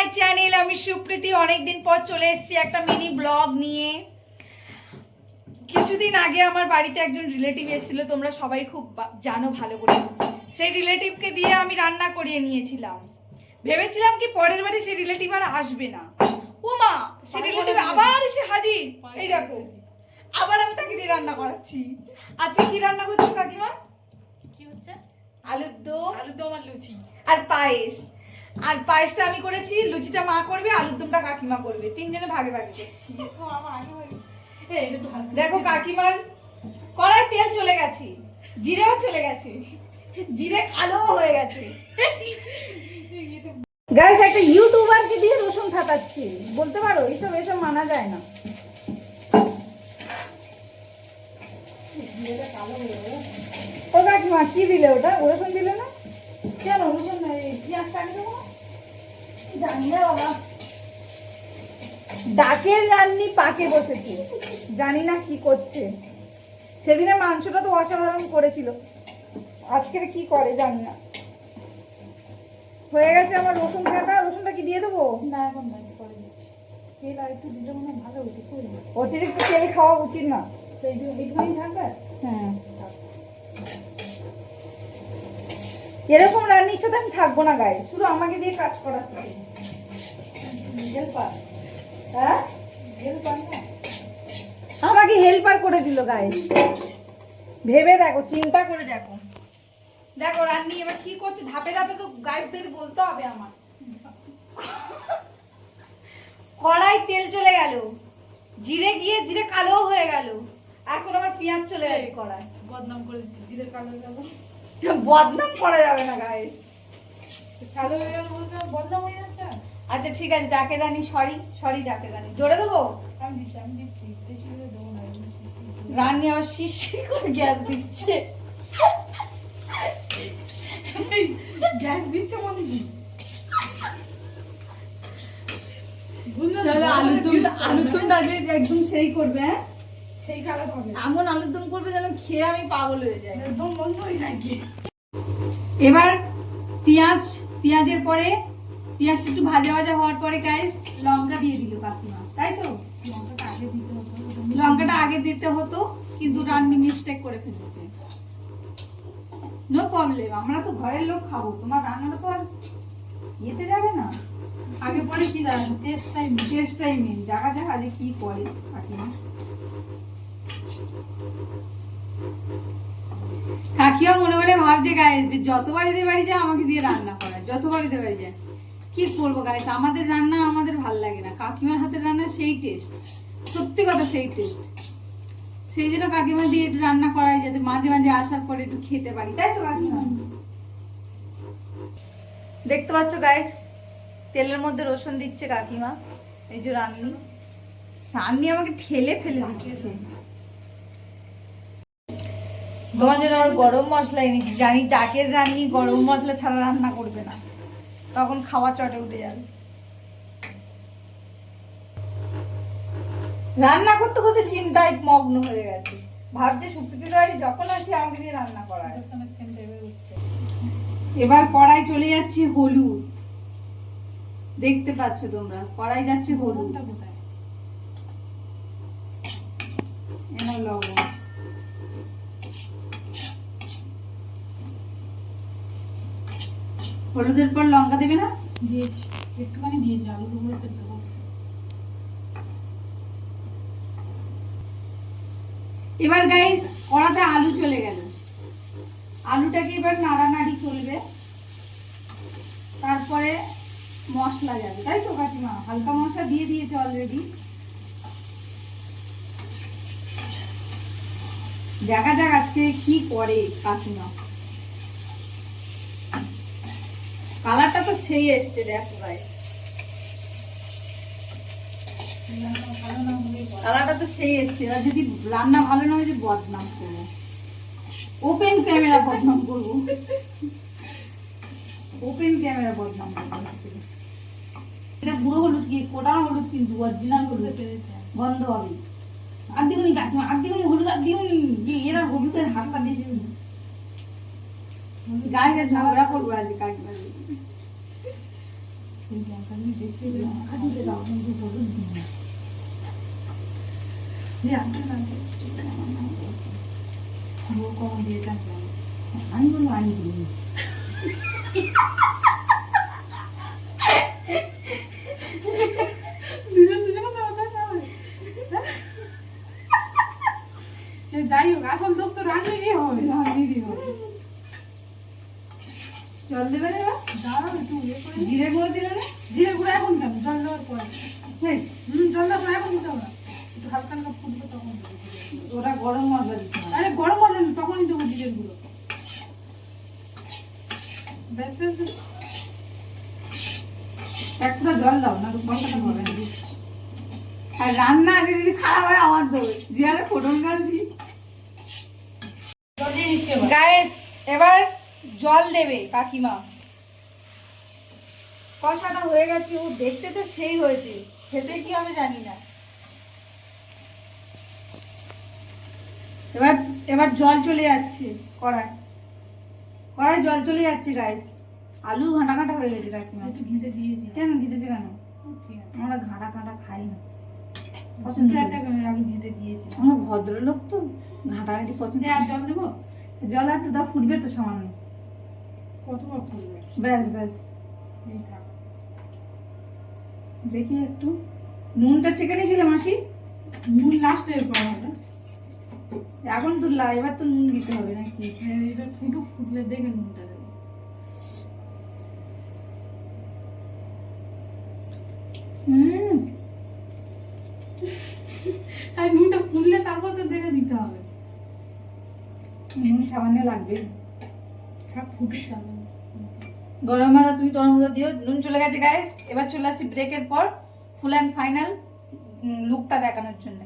My channel. আমি সুপ্রীতি অনেকদিন পর চলে এসেছি একটা মিনি ব্লগ নিয়ে। কিছুদিন আগে আমার বাড়িতে একজন রিলেটিভ এসেছিল, তোমরা সবাই খুব জানো ভালো করে। সেই রিলেটিভকে দিয়ে আমি রান্না করিয়ে নিয়েছিলাম। ভেবেছিলাম কি পরের বারে সেই রিলেটিভ আর আসবে না। ও মা, সেই রিলেটিভ আবার এসে হাজির। এই দেখো, আবার আমি তাকে দিয়ে রান্না করাচ্ছি। আজকে কি রান্না করছো কাকিমা? কি হচ্ছে? আলুর দম আর লুচি আর পায়েস। আর পায়েসটা আমি করেছি, লুচিটা মা করবে, আলুর দমটা কাকিমা করবে। তিনজনে ভাগে ভাগে করছি। দেখো কাকিমার কড়াই তেল চলে গেছে, জিরেও চলে গেছে, জিরে কালো হয়ে গেছে। গাইস, একটা ইউটিউবারকে দিয়ে রসুন ফাটাচ্ছি, বলতে পারো এসব এসব মানা যায় না। ও কাকিমা কি দিলে? ওটা রসুন দিলে না কেন? রসুন পেঁয়াজ কাটি দেবো জানি না বাবা। ডাকের রান্নি পাকে বসেছে, জানি না কি করছে। সেদিনে মাংসটা তো অসাধারণ করেছিল, আজকের কি করে জানি না। হয়ে গেছে আমার রসুন কাটা। রসুনটা কি দিয়ে দেবো? না, এখন না, পরে দিচ্ছি। তেল আর একটু দিলে মনে ভালো হতো। অতিরিক্ত তেল খাওয়া উচিত না। এইটুকুনি থাকবে। হ্যাঁ, এরকম রান্নির সাথে আমি থাকবো না গায়ে, শুধু আমাকে দিয়ে কাজ করাতে। হেল্পার, হ্যাঁ হেল্পার না, আমাকে হেল্পার করে দিল গায়ে। ভেবে দেখো, চিন্তা করে দেখো। দেখো রান্নি এবার কি করছে, ধাপে ধাপে তো গাইসদের বলতে হবে আমার। কড়াই তেল চলে গেল, জিরে গিয়ে জিরে কালো হয়ে গেল, এখন আবার পেঁয়াজ চলে গেছে কড়াই। বদনাম করে দিচ্ছি, জিরে কালো হয়ে গেল। বদনাম করা যাবে না গাইস। কালো হয়ে গেল বলতে বদনাম হয়ে যাচ্ছে। আচ্ছা ঠিক আছে, ডাকে রানি, সরি সরি ডাকে রানি। জোরে দেবো? আমি দিচ্ছি বেশি করে দেবো না। রান্নি আবার শিরশির করে গ্যাস দিচ্ছে। গ্যাস দিচ্ছে মনে কি? চলো আলুর দমটা আগে একদম সেই করবে। হ্যাঁ, সেই কালার হবে, এমন আলুর দম করবে যেন খেয়ে আমি পাগল হয়ে যাই। একদম বন্ধ হয়ে যায় কি। এবার পেঁয়াজের পরে পেঁয়াজটা একটু ভাজা ভাজা হওয়ার পরে গাইস লঙ্কা দিয়ে দিল কাকিমা, তাই তো? লঙ্কাটা আগে দিতে হতো। লঙ্কাটা আগে দিতে হতো, কিন্তু রান্নি মিস্টেক করে ফেলেছে। নো প্রবলেম, আমরা তো ঘরের লোক খাবো, তোমার রান্নাটা তো আর ইয়েতে যাবে না। আগে পরে কি জানো, চেষ্টাই মেন। দেখা যাক আজকে কি করে কাকিমা। কাকিমা মনে মনে ভাবছে গাইস যে যতবার এদের বাড়ি যায় আমাকে দিয়ে রান্না করায়, যতবার এদের বাড়ি যায়। কি করবো গাইস, আমাদের রান্না আমাদের ভাল লাগে না, কাকিমার হাতের রান্না সেই টেস্ট, সত্যি কথা সেই টেস্ট। সেই জন্য কাকিমা দিয়ে একটু রান্না করাই, যাতে মাঝে মাঝে আসার পরে একটু খেতে পারি, তাই তো কাকিমা? দেখতে পাচ্ছ গাইস, তেলের মধ্যে রসুন দিচ্ছে কাকিমা। এই যে রান্নি আমাকে ঠেলে ফেলে দিচ্ছে। তোমার জন্য আর গরম মশলা এনেছি, জানি ডাকের রান্নি গরম মশলা ছাড়া রান্না করবে না, তখন খাওয়া চটে উঠে যাবে। রান্না করতে করতে চিন্তায় মগ্ন হয়ে গেছে, ভাবছে সুপ্রীতির বাড়ি যখন আসে আমাকে দিয়ে রান্না করায়। এবার কড়াই চলে যাচ্ছে হলুদ, দেখতে পাচ্ছ তোমরা, কড়াই যাচ্ছে হলুদ। এবার লবণ, হলুদের পর লঙ্কা দেবে না? দিয়েছি, একটুখানি দিয়েছি, আলু গুলো দেবো। এবার গাইস কড়াতে আলু চলে গেল, আলুটাকে এবার নাড়ানাড়ি চলবে, তারপরে মশলা যাবে, তাই তো কাকিমা? হালকা মশলা দিয়ে দিয়েছে অলরেডি। দেখা যাক আজকে কি করে কাকিমা। কালারটা তো সেই এসছে, দেখো গাইস, কালারটা তো সেই এসছে। এবার যদি রান্না ভালো না হয়, যে বদনাম করবো, ওপেন ক্যামেরা বদনাম করবো, ওপেন ক্যামেরা বদনাম করবো। এটা গুঁড়ো হলুদ, কি কোটা হলুদ, কিন্তু অরিজিনাল হলুদ বন্ধ হবে। আর দিগুনি কাকিমা, আর দিগুনি হলুদ, আর দিগুনি। যে এরা হলুদের হাতটা বেশি, গায়ে ঝগড়া করবো আজকে কাকিমা। এই লঙ্কা দিয়ে বেশি লঙ্কা দিলে দাও কিন্তু হলুদ দিই না কম দিয়ে থাকলাম আমি বলবো আমি দিই সে যাই হোক আসল দোস্ত রান্নারই হবে জল দেবে না এবার? দাঁড়াও একটু ইয়ে করে নিই। জিরে গুঁড়ো দিলে না? জিরে গুঁড়ো এখন কেন জল দেওয়ার পরে হেই, জল দেওয়ার পরে এখন দিতে হবে না। একটু হালকা হালকা ফুটবে তখন দেবো জিরে গুঁড়ো। ওরা গরম মশলা দিচ্ছে না। আরে গরম হবে না তখনই দেবো জিরে গুঁড়ো বেশ বেশ বেশ একটা জল দাও না তো মশলাটা হবে না। আর রান্না আছে যদি খারাপ হয় আমার দেবে যে আরে ফোটন গালছি। জল দিয়ে নিচ্ছে এবার গাইস এবার জল দেবে কাকিমা। কষাটা হয়ে গেছে, ও দেখতে তো সেই হয়েছে, খেতে কি হবে জানি না। এবার এবার জল চলে যাচ্ছে কড়ায়, কড়ায় জল চলে যাচ্ছে গাইস। আলু ঘাঁটা ঘাঁটা হয়ে গেছে কাকিমা। একটু ঘেঁটে দিয়েছি কেন ঘিটেছে কেন? ঠিক আছে আমরা ঘাঁটা ঘাঁটা খাই না, পছন্দ একটা আলু ঘেঁটে দিয়েছি আমরা ভদ্রলোক তো ঘাঁটাঘাঁটি পছন্দ। আর জল দেবো জল একটু দাও, ফুটবে তো সামান্য। কতবার ফুলবে ব্যাস ব্যাস, এই থাক দেখি একটু নুনটা চেখে নিয়েছিলে মাসি? নুন লাস্টে করা হবে এখন তুললা, এবার তো নুন দিতে হবে নাকি? এবার ফুটুক ফুটলে দেখে নুনটা দেবো হুম, আর নুনটা ফুললে তারপর তো দেখে দিতে হবে নুন সামান্য লাগবে। থাক ফুটুক তারপর গরম মশলা তুমি তোমার মধ্যে দিও। নুন চলে গেছে গাইস। এবার চলে আসছি ব্রেকের পর ফুল অ্যান্ড ফাইনাল লুকটা দেখানোর জন্য।